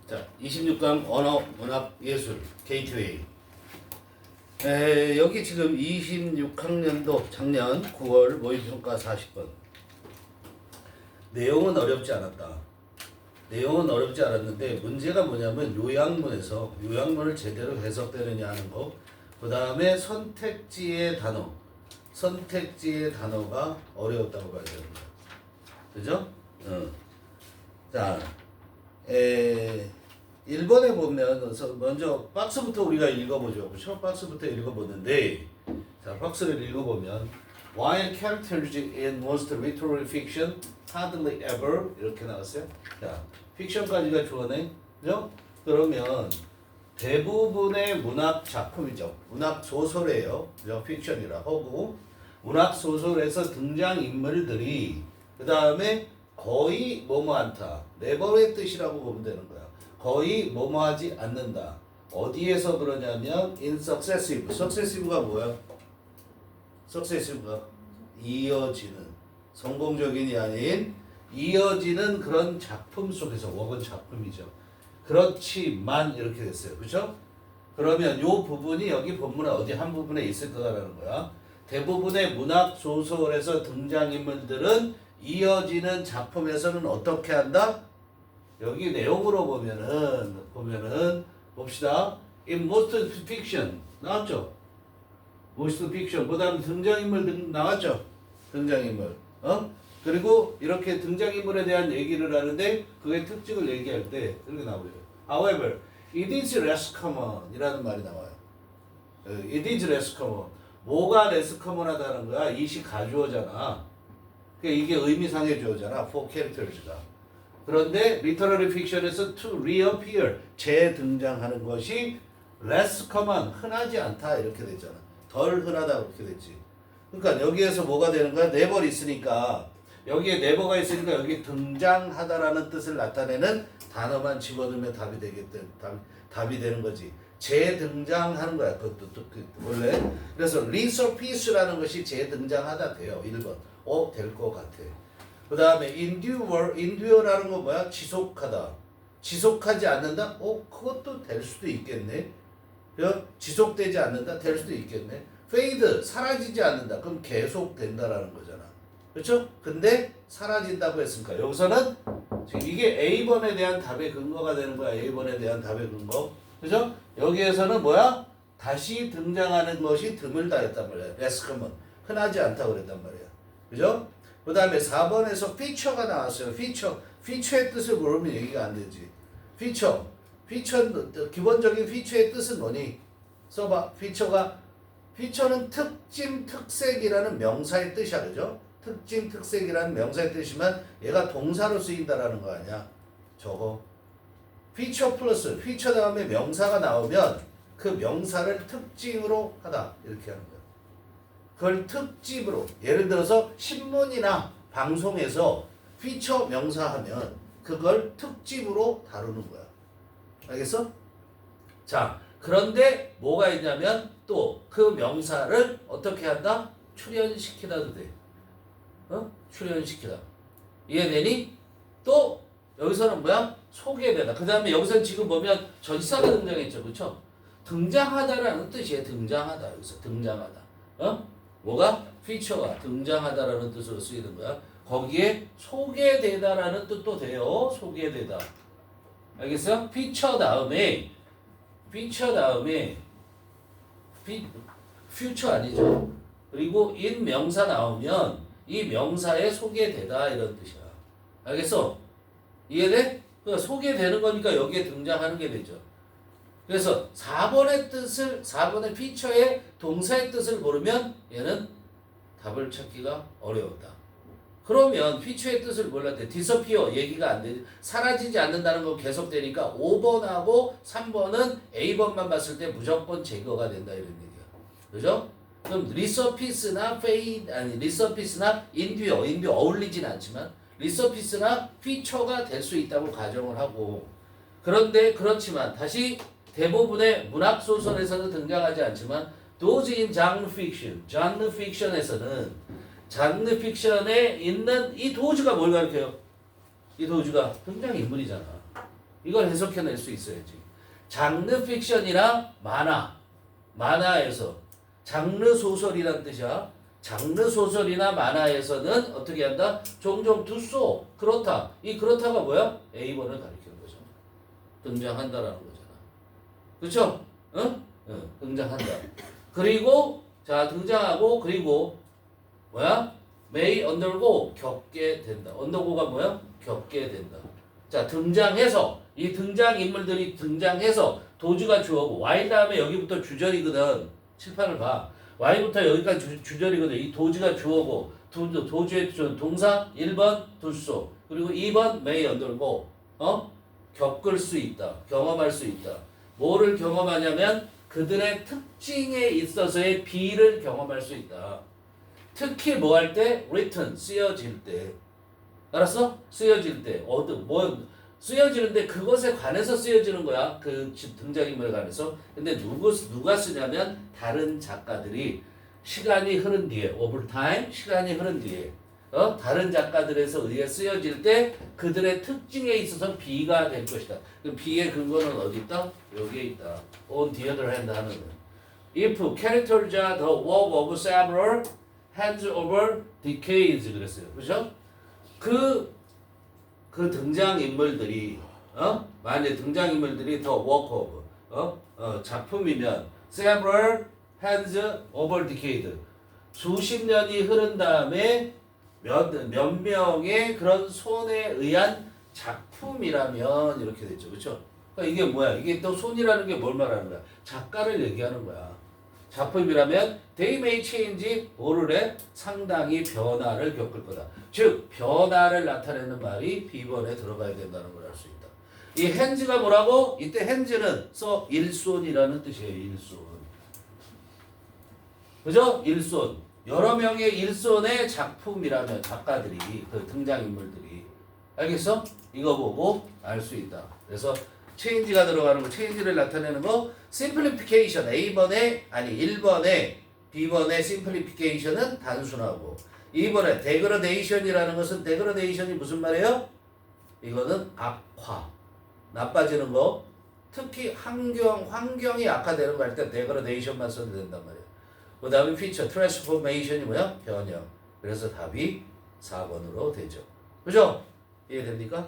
자, 26강 언어, 문학, 예술, 게이트웨이. 여기 지금 26학년도 작년 9월 모의평가 40번. 내용은 어렵지 않았다. 내용은 어렵지 않았는데 문제가 뭐냐면 요약문에서 요약문을 제대로 해석되느냐 하는 거. 그 다음에 선택지의 단어가 어려웠다고 봐야 되는 거야. 그죠? 자, 1번에 보면 먼저 박스부터 우리가 읽어보죠. 그렇죠? 박스부터 읽어보는데, 자, 박스를 읽어보면 While characters in most literary fiction hardly ever 이렇게 나왔어요. 자, 픽션까지가 주어네. 그죠? 그러면 대부분의 문학 작품이죠. 문학 소설이에요. 그죠? 픽션이라 하고 문학 소설에서 등장 인물들이 그 다음에 거의 뭐뭐 않다. never의 뜻이라고 보면 되는 거야. 거의 뭐뭐 하지 않는다. 어디에서 그러냐면 in successive. successive가 뭐야? successive가 이어지는, 성공적인이 아닌 이어지는 그런 작품 속에서, 웍은 작품이죠. 그렇지만 이렇게 됐어요. 그렇죠? 그러면 요 부분이 여기 본문에 어디 한 부분에 있을 거라는 거야. 대부분의 문학 소설에서 등장인물들은 이어지는 작품에서는 어떻게 한다? 여기 내용으로 보면은 봅시다. In most fiction 나왔죠? most fiction. 그다음 등장인물 나왔죠? 등장인물. 그리고 이렇게 등장인물에 대한 얘기를 하는데 그의 특징을 얘기할 때 이렇게 나오죠. However, it is less common 이라는 말이 나와요. It is less common. 뭐가 less common하다는 거야? it이 가주어잖아. 그러니까 이게 의미상의 주어잖아. for characters가. 그런데 literary fiction에서 to reappear, 재등장하는 것이 less common, 흔하지 않다 이렇게 됐잖아. 덜 흔하다 그렇게 됐지. 그러니까 여기에서 뭐가 되는 거야? never 있으니까 여기에 never가 있으니까 여기 등장하다라는 뜻을 나타내는 단어만 집어넣으면 답이 되겠든 답이 되는 거지. 재등장하는 거야. 그것도 원래. 그래서 resurface라는 것이 재등장하다 돼요. 1번. 될 것 같아. 그 다음에 endure라는 건 뭐야? 지속하다. 지속하지 않는다? 그것도 될 수도 있겠네. 지속되지 않는다? 될 수도 있겠네. fade, 사라지지 않는다. 그럼 계속 된다라는 거잖아. 그렇죠? 근데 사라진다고 했으니까 여기서는 지금 이게 A번에 대한 답의 근거가 되는 거야. A번에 대한 답의 근거. 그죠? 여기에서는 뭐야? 다시 등장하는 것이 드물다 했단 말이야. less common. 흔하지 않다고 그랬단 말이야. 그죠? 그 다음에 4번에서 feature가 나왔어요. feature의 뜻을 모르면 얘기가 안 되지. feature는 기본적인 feature의 뜻은 뭐니? 써봐. feature는 특징, 특색이라는 명사의 뜻이야. 그죠? 특징, 특색이라는 명사의 뜻이면 얘가 동사로 쓰인다라는 거 아니야. 저거. feature 플러스 feature 다음에 명사가 나오면 그 명사를 특징으로 하다. 이렇게 하는 거야. 그걸 특집으로, 예를 들어서 신문이나 방송에서 피처 명사하면 그걸 특집으로 다루는 거야. 알겠어? 자, 그런데 뭐가 있냐면 또 그 명사를 어떻게 한다? 출연시키다도 돼. 출연시키다. 이해되니? 또 여기서는 뭐야? 소개되다. 그 다음에 여기서 지금 보면 전치사가 등장했죠. 그렇죠? 등장하다라는 뜻이에요. 등장하다. 여기서 등장하다. 뭐가? feature가 등장하다라는 뜻으로 쓰이는 거야. 거기에 소개되다라는 뜻도 돼요. 소개되다. 알겠어요? feature 다음에 future 아니죠. 그리고 in 명사 나오면 이 명사에 소개되다 이런 뜻이야. 알겠어? 이해돼? 그러니까 소개되는 거니까 여기에 등장하는 게 되죠. 그래서 4번의 feature의 동사의 뜻을 모르면 얘는 답을 찾기가 어려웠다. 그러면 feature의 뜻을 몰랐대. disappear 얘기가 안 돼. 사라지지 않는다는 거 계속되니까 5번하고 3번은 A번만 봤을 때 무조건 제거가 된다 이런 얘기야. 그죠? 그럼 resurface나 fade resurface나 endure 어울리진 않지만 resurface나 feature가 될 수 있다고 가정을 하고 그런데 그렇지만 다시 대부분의 문학 소설에서는 등장하지 않지만 those in genre fiction에서는 장르 픽션에 있는 이 도주가 뭘 가리켜요? 이 도주가 등장인물이잖아. 이걸 해석해낼 수 있어야지. 장르 픽션이나 만화에서 장르 소설이란 뜻이야. 장르 소설이나 만화에서는 어떻게 한다? 종종 두소 그렇다. 이 그렇다가 뭐야? A번을 가리키는 거잖아. 등장한다라는 거잖아. 그렇죠? 응? 응, 등장한다. 그리고 자 등장하고 그리고 뭐야? may undergo 겪게 된다. undergo가 뭐야? 겪게 된다. 자 등장해서 이 등장 인물들이 등장해서 도주가 주어고 y 다음에 여기부터 주절이거든. 칠판을 봐. y부터 여기까지 주절이거든. 이 도주가 주어고 도주의 동사 1번 두소 그리고 2번 may undergo 겪을 수 있다. 경험할 수 있다. 뭐를 경험하냐면 그들의 특징에 있어서의 B를 경험할 수 있다. 특히 뭐 할 때? written, 쓰여질 때. 알았어? 쓰여질 때. 쓰여지는데 그것에 관해서 쓰여지는 거야. 그 등장인물에 관해서. 근데 누가 쓰냐면 다른 작가들이 시간이 흐른 뒤에, over time, 시간이 흐른 뒤에 다른 작가들에서 의해 쓰여질 때 그들의 특징에 있어서 B가 될 것이다. 그럼 B의 근거는 어디 있다? 여기에 있다. On the other hand 하는 거. If characters are the work of several hands over decades 그랬어요. 그죠? 그 등장인물들이 만약에 등장인물들이 the work of 작품이면 several hands over decade 수십 년이 흐른 다음에 몇 명의 그런 손에 의한 작품이라면 이렇게 됐죠. 그렇죠? 그러니까 이게 뭐야? 이게 또 손이라는 게 뭘 말하는 거야? 작가를 얘기하는 거야. 작품이라면 they may change 오늘의 상당히 변화를 겪을 거다. 즉 변화를 나타내는 말이 B번에 들어가야 된다는 걸 알 수 있다. 이 hands가 뭐라고? 이때 hands는 일손이라는 뜻이에요. 일손. 그죠? 일손. 여러 명의 일손의 작품이라면 작가들이 그 등장인물들이 알겠어? 이거 보고 알 수 있다. 그래서 change가 들어가는 거, change를 나타내는 거, simplification A번에 1번에 B번에 simplification은 단순하고 2번에 degradation이라는 것은 degradation이 무슨 말이에요? 이거는 악화, 나빠지는 거, 특히 환경이 악화되는 거 할 때 degradation만 써도 된단 말이에요. 그 다음에 feature, transformation이 뭐야? 변형. 그래서 답이 4번으로 되죠. 그죠? 이해됩니까?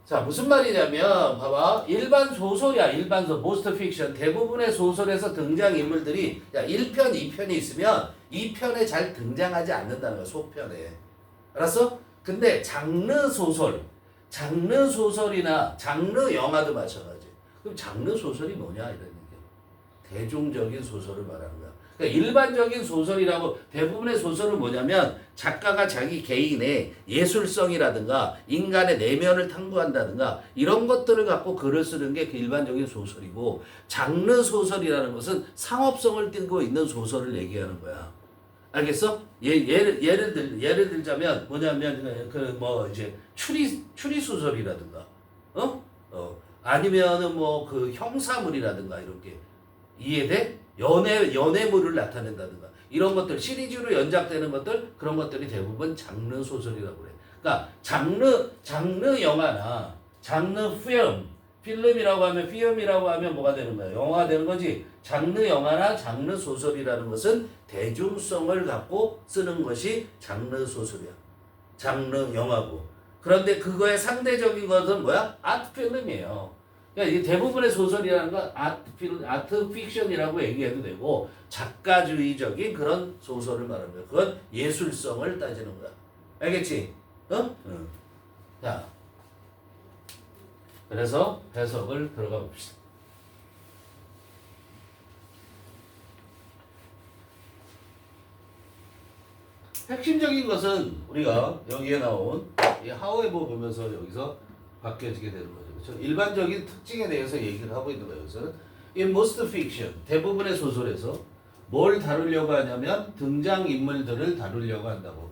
자, 무슨 말이냐면, 봐봐. 일반 소설이야, most fiction. 대부분의 소설에서 등장인물들이, 1편, 2편이 있으면 2편에 잘 등장하지 않는다는 거야, 소편에. 알았어? 근데 장르 소설이나 장르 영화도 마찬가지. 그럼 장르 소설이 뭐냐, 이런 얘기야. 대중적인 소설을 말하는 거야. 그러니까 일반적인 소설이라고 대부분의 소설은 뭐냐면 작가가 자기 개인의 예술성이라든가 인간의 내면을 탐구한다든가 이런 것들을 갖고 글을 쓰는 게 그 일반적인 소설이고 장르 소설이라는 것은 상업성을 띠고 있는 소설을 얘기하는 거야. 알겠어? 예를 들자면 뭐냐면 이제 추리 소설이라든가 아니면은 뭐 그 형사물이라든가 이런 게 이해돼? 연애물을 나타낸다든가 이런 것들 시리즈로 연작되는 것들 그런 것들이 대부분 장르 소설이라고 그래. 그러니까 장르 영화나 장르 필름이라고 하면 필름이라고 하면 뭐가 되는 거야? 영화가 되는 거지. 장르 영화나 장르 소설이라는 것은 대중성을 갖고 쓰는 것이 장르 소설이야. 장르 영화고. 그런데 그거의 상대적인 것은 뭐야? 아트 필름이에요. 그러니까 이게 대부분의 소설이라는 건 아트 픽션이라고 얘기해도 되고 작가주의적인 그런 소설을 말하는 거야. 그건 예술성을 따지는 거야. 알겠지? 응. 자, 그래서 해석을 들어가 봅시다. 핵심적인 것은 우리가 여기에 나온 이 however 보면서 여기서 바뀌어지게 되는 거죠. 그렇죠? 일반적인 특징에 대해서 얘기를 하고 있는 거예요. 그래서 in most fiction, 대부분의 소설에서 뭘 다루려고 하냐면 등장인물들을 다루려고 한다고.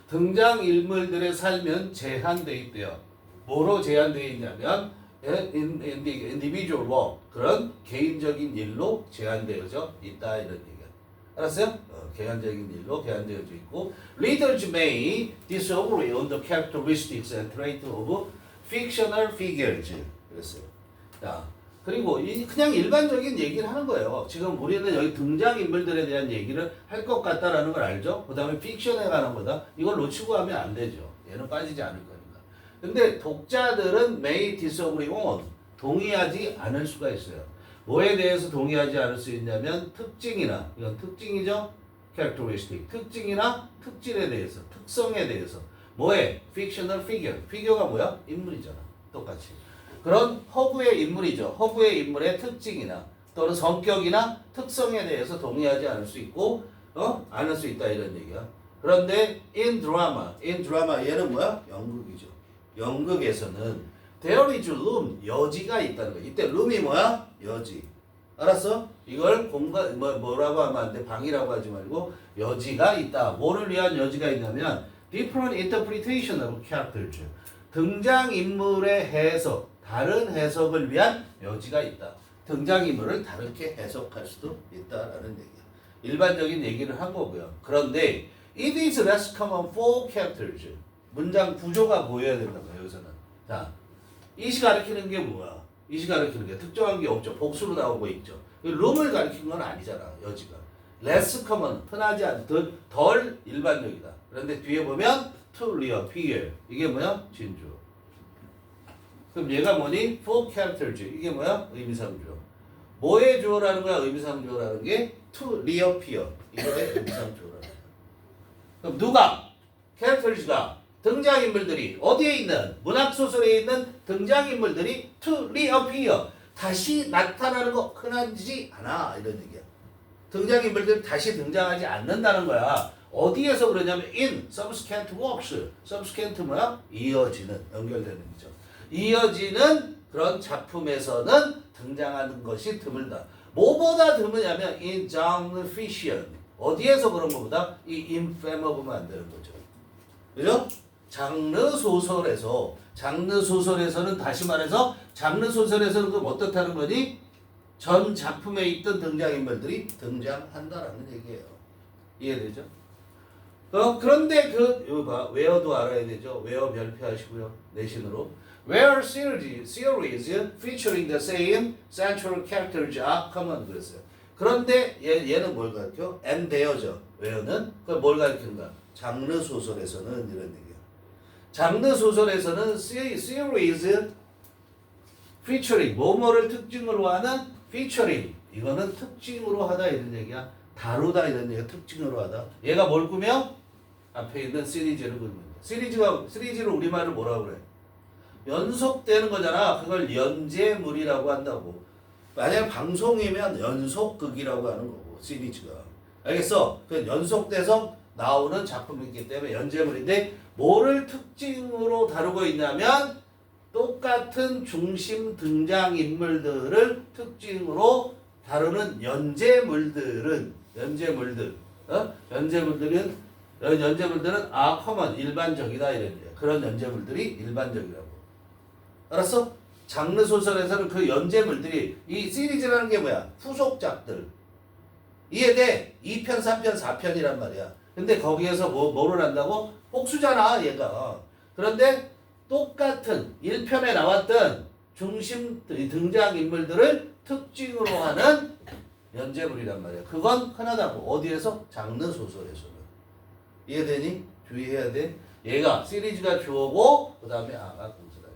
등장인물들의 삶은 제한되어 있대요. 뭐로 제한되어 있냐면 individual work, 그런 개인적인 일로 제한되어져 있다 이런 얘기야. 알았어요? 개인적인 일로 제한되어져 있고 Readers may disagree on the characteristics and traits of fictional figures 그랬어요. 자, 그리고 그냥 일반적인 얘기를 하는 거예요. 지금 우리는 여기 등장인물들에 대한 얘기를 할 것 같다라는 걸 알죠? 그 다음에 픽션에 관한 거다. 이걸 놓치고 하면 안 되죠. 얘는 빠지지 않을 거니까. 근데 독자들은 may disagree on 동의하지 않을 수가 있어요. 뭐에 대해서 동의하지 않을 수 있냐면 특징이나 이건 특징이죠. characteristic 특징이나 특질에 대해서 특성에 대해서 뭐에 fictional figure figure가 뭐야? 인물이잖아. 똑같이 그런 허구의 인물이죠. 허구의 인물의 특징이나 또는 성격이나 특성에 대해서 동의하지 않을 수 있고 않을 수 있다 이런 얘기야. 그런데 in drama 얘는 뭐야? 연극이죠. 연극에서는 there is room 여지가 있다는 거야. 이때 room이 뭐야? 여지. 알았어? 이걸 공간 뭐라고 하면 안 돼. 방이라고 하지 말고 여지가 있다. 뭐를 위한 여지가 있냐면 different interpretation of characters. 등장인물의 해석, 다른 해석을 위한 여지가 있다. 등장인물을 다르게 해석할 수도 있다라는 얘기야. 일반적인 얘기를 한 거고요. 그런데 it is less common for characters. 문장 구조가 보여야 된다고 여기서는. 자, 이시 가리키는 게 뭐야? 이시 가리키는 게 특정한 게 없죠. 복수로 나오고 있죠. 룸을 가리키는 건 아니잖아. 여지가. less common, 흔하지 않은, 덜 일반적이다. 그런데 뒤에 보면 to reappear. 이게 뭐야? 진주. 그럼 얘가 뭐니? for characters. 이게 뭐야? 의미상주어. 뭐의 주어라는 거야? 의미상주어라는 게 to reappear. 이거의 의미상주어라는 거야. 그럼 누가? characters가 등장인물들이 어디에 있는? 문학소설에 있는 등장인물들이 to reappear. 다시 나타나는 거 흔하지 않아. 이런 얘기야. 등장인물들이 다시 등장하지 않는다는 거야. 어디에서 그러냐면 in subsequent works. subsequent 뭐야? 이어지는, 연결되는 거죠. 이어지는 그런 작품에서는 등장하는 것이 드물다. 뭐보다 드무냐면 in genre fiction. 어디에서 그런 것보다 이 infamous 보면 안 되는 거죠. 그죠? 장르 소설에서는 다시 말해서 장르 소설에서는 그럼 어떻다는 거니? 전 작품에 있던 등장인물들이 등장한다라는 얘기예요. 이해되죠? 그런데 이거 봐. where도 알아야 되죠. where 별표하시고요. 내신으로. where series featuring the same central characters are common 그랬어요. 그런데 얘는 뭘 가르쳐? and there죠. where는 그걸 뭘 가르치는가? 장르 소설에서는 이런 얘기야. 장르 소설에서는 series featuring 뭐뭐를 특징으로 하는 featuring 이거는 특징으로 하다 이런 얘기야. 다루다 이런 얘기야. 특징으로 하다. 얘가 뭘 꾸며? 앞에 있는 시리즈를 꾸며. 시리즈를 우리말로 뭐라고 그래? 연속되는 거잖아. 그걸 연재물이라고 한다고. 만약 방송이면 연속극이라고 하는 거고 시리즈가. 알겠어? 그 연속돼서 나오는 작품이기 때문에 연재물인데 뭐를 특징으로 다루고 있냐면 똑같은 중심 등장인물들을 특징으로 다루는 연재물들은 연재물들은 common 일반적이다 이런 얘기야. 그런 연재물들이 일반적이라고. 알았어? 장르 소설에서는 그 연재물들이 이 시리즈라는 게 뭐야? 후속작들. 이해돼? 2편, 3편, 4편이란 말이야. 근데 거기에서 뭐를 한다고? 복수잖아, 얘가. 그런데 똑같은 1편에 나왔던 중심 등장인물들을 특징으로 하는 연재물이란 말이야. 그건 흔하다고. 어디에서? 장르 소설에서는. 이해되니? 주의해야 돼. 얘가 시리즈가 주어고 그 다음에 아가 동사다.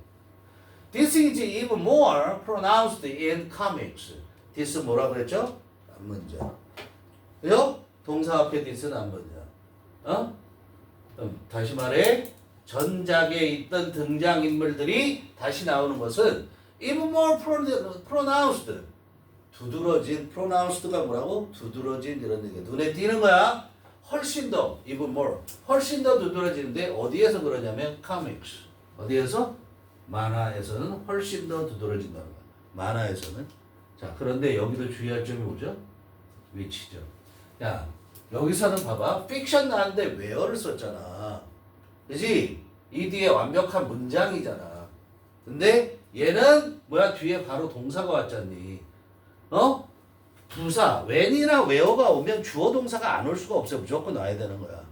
This is even more pronounced in comics. This 뭐라 그랬죠? 앞문자. 그죠? 동사 앞에 this는 앞문자. 다시 말해. 전작에 있던 등장인물들이 다시 나오는 것은 even more pronounced. 두드러진, pronounced가 뭐라고? 두드러진 이런 얘기야. 눈에 띄는 거야. 훨씬 더, even more. 훨씬 더 두드러지는데 어디에서 그러냐면 comics. 어디에서? 만화에서는 훨씬 더 두드러진다는 거야. 만화에서는. 자, 그런데 여기도 주의할 점이 뭐죠? 위치죠. 야, 여기서는 봐봐. 픽션 나왔는데 where를 썼잖아. 그지? 이 뒤에 완벽한 문장이잖아. 근데 얘는 뭐야? 뒤에 바로 동사가 왔잖니. 부사, when이나 where가 오면 주어 동사가 안 올 수가 없어요. 무조건 와야 되는 거야.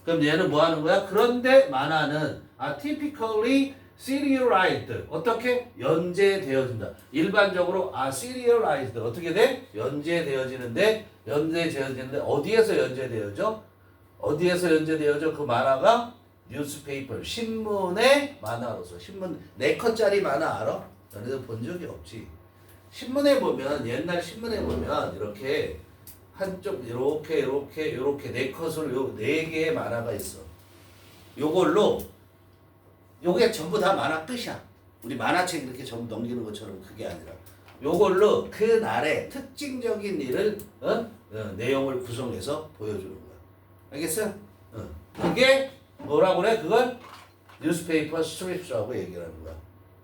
그럼 얘는 뭐 하는 거야? 그런데 만화는 typically serialized. 어떻게? 연재되어진다. 일반적으로 serialized. 어떻게 돼? 연재되어지는데 어디에서 연재되어져? 어디에서 연재되어져? 그 만화가 뉴스페이퍼, 신문의 만화로서. 신문 4컷짜리 만화 알아? 너네들 본 적이 없지. 신문에 보면, 옛날 신문에 보면 이렇게 한쪽 이렇게 4컷을 요 4개의 만화가 있어. 요걸로 요게 전부 다 만화 끝이야. 우리 만화책 이렇게 전부 넘기는 것처럼 그게 아니라 요걸로 그 날의 특징적인 일을 내용을 구성해서 보여주는 거야. 알겠어? 그게 뭐라고 그래? 그걸 뉴스페이퍼 스트립스라고 얘기를 하는 거야.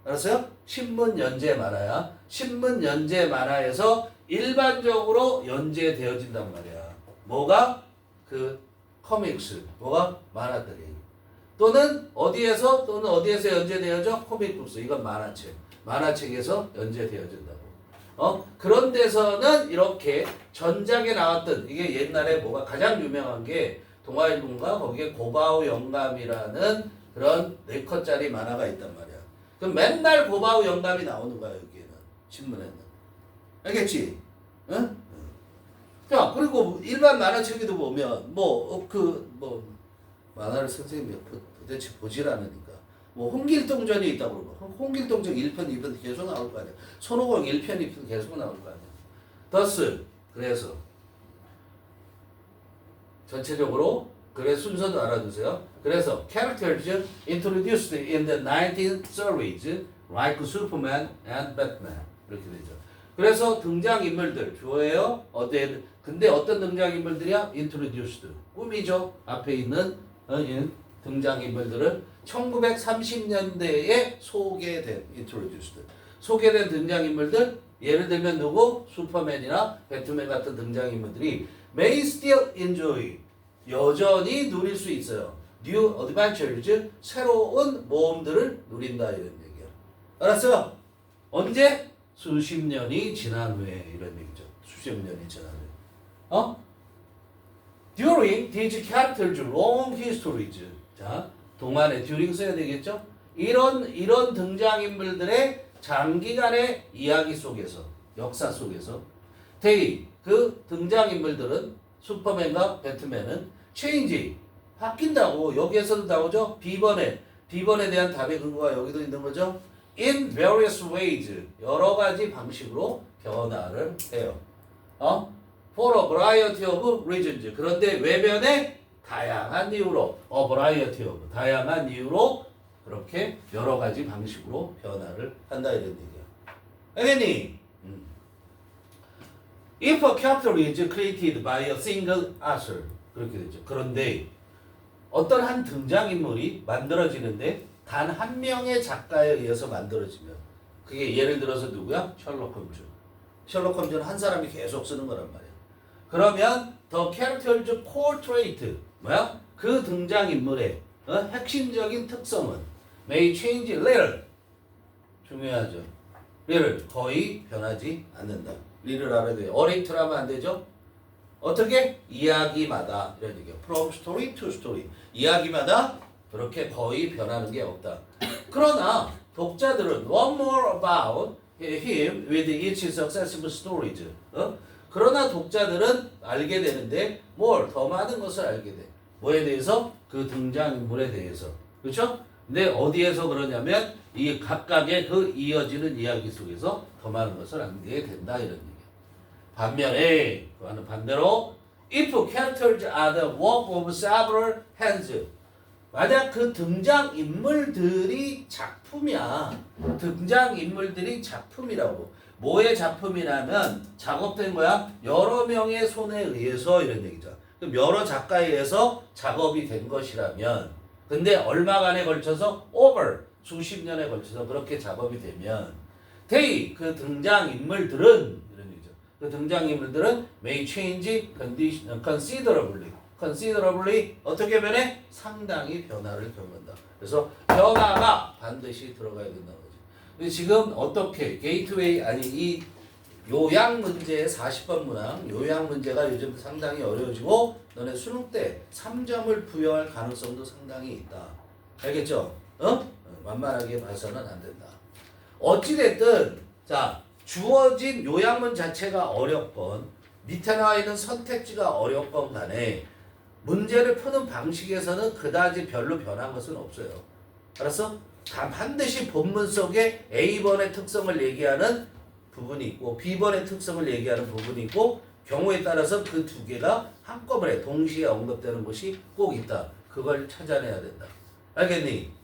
알았어요? 신문 연재 만화야. 신문 연재 만화에서 일반적으로 연재되어진단 말이야. 뭐가? 그 코믹스. 뭐가? 만화들이. 또는 어디에서 연재되어져? 코믹북스. 이건 만화책. 만화책에서 연재되어진다고. 그런 데서는 이렇게 전작에 나왔던, 이게 옛날에 뭐가 가장 유명한 게 동아일보인가 거기에 고바우 영감이라는 그런 4컷짜리 만화가 있단 말이야. 그럼 맨날 고바우 영감이 나오는 거야, 여기에는. 신문에는. 알겠지? 응? 자, 그리고 일반 만화책에도 보면 만화를 선생님이 도대체 보질 않으니까 홍길동전이 있다고 그러고 홍길동전 1편, 2편 계속 나올 거 아니야. 손오공 1편, 2편 계속 나올 거 아니야. 더스 그래서 전체적으로 그래 순서도 알아두세요. 그래서 characters introduced in the 19th series like Superman and Batman 이렇게 되죠. 그래서 등장인물들 좋아해요. 근데 어떤 등장인물들이야? introduced 꿈이죠. 앞에 있는 등장인물들은 1930년대에 소개된 introduced 소개된 등장인물들 예를 들면 누구? 슈퍼맨이나 배트맨 같은 등장인물들이 may still enjoy 여전히 누릴 수 있어요. new adventures 새로운 모험들을 누린다 이런 얘기야. 알았어요? 언제? 수십 년이 지난 후에 이런 얘기죠. 수십 년이 지난 후에. During these characters' long histories. 자, 동안에 during 써야 되겠죠? 이런 등장인물들의 장기간의 이야기 속에서, 역사 속에서, 그 등장인물들은 슈퍼맨과 배트맨은 change, 바뀐다고 여기에서도 나오죠? 비번에 대한 답의 근거가 여기도 있는 거죠? In various ways, 여러 가지 방식으로 변화를 해요. For a variety of reasons. 그런데 외면에 다양한 이유로, a variety of, 다양한 이유로 그렇게 여러 가지 방식으로 변화를 한다 이런 얘기야. 알겠니? If a character is created by a single author, 그렇게 되죠. 그런데 어떤 한 등장인물이 만들어지는데 단 한 명의 작가에 의해서 만들어지면 그게 예를 들어서 누구야? 셜록 홈즈. 셜록 홈즈는 한 사람이 계속 쓰는 거란 말이야. 그러면 the character's core trait 뭐야? 그 등장인물의 핵심적인 특성은 may change little 중요하죠. little 거의 변하지 않는다. little 알아야 돼요. 어레이트로 하면 안 되죠? 어떻게? 이야기마다 이런 얘기야. From story to story. 이야기마다 그렇게 거의 변하는 게 없다. 그러나 독자들은 one more about him with each successive stories. 그러나 독자들은 알게 되는데 more 더 많은 것을 알게 돼. 뭐에 대해서? 그 등장인물에 대해서. 그렇죠? 근데 어디에서 그러냐면 이 각각의 그 이어지는 이야기 속에서 더 많은 것을 알게 된다 이런 얘기야. 반면에 그와는 반대로 if characters are the work of several hands 만약 그 등장인물들이 작품이야. 등장인물들이 작품이라고. 뭐의 작품이냐면 작업된 거야. 여러 명의 손에 의해서 이런 얘기죠. 그럼 여러 작가에 의해서 작업이 된 것이라면 근데 얼마간에 걸쳐서 over 수십 년에 걸쳐서 그렇게 작업이 되면 그 등장인물들은 이런 얘기죠. 그 등장인물들은 may change considerably 어떻게 변해? 상당히 변화를 겪는다. 그래서 변화가 반드시 들어가야 된다는 거지. 근데 지금 어떻게 게이트웨이 이 요약 문제의 40번 문항 요약 문제가 요즘 상당히 어려워지고 너네 수능 때 3점을 부여할 가능성도 상당히 있다. 알겠죠? 만만하게 봐서는 안 된다. 어찌됐든 자 주어진 요약문 자체가 어렵건 밑에 나와 있는 선택지가 어렵건 간에 문제를 푸는 방식에서는 그다지 별로 변한 것은 없어요. 알았어? 반드시 본문 속에 A번의 특성을 얘기하는 부분이 있고 B번의 특성을 얘기하는 부분이 있고 경우에 따라서 그 두 개가 한꺼번에 동시에 언급되는 것이 꼭 있다. 그걸 찾아내야 된다. 알겠니?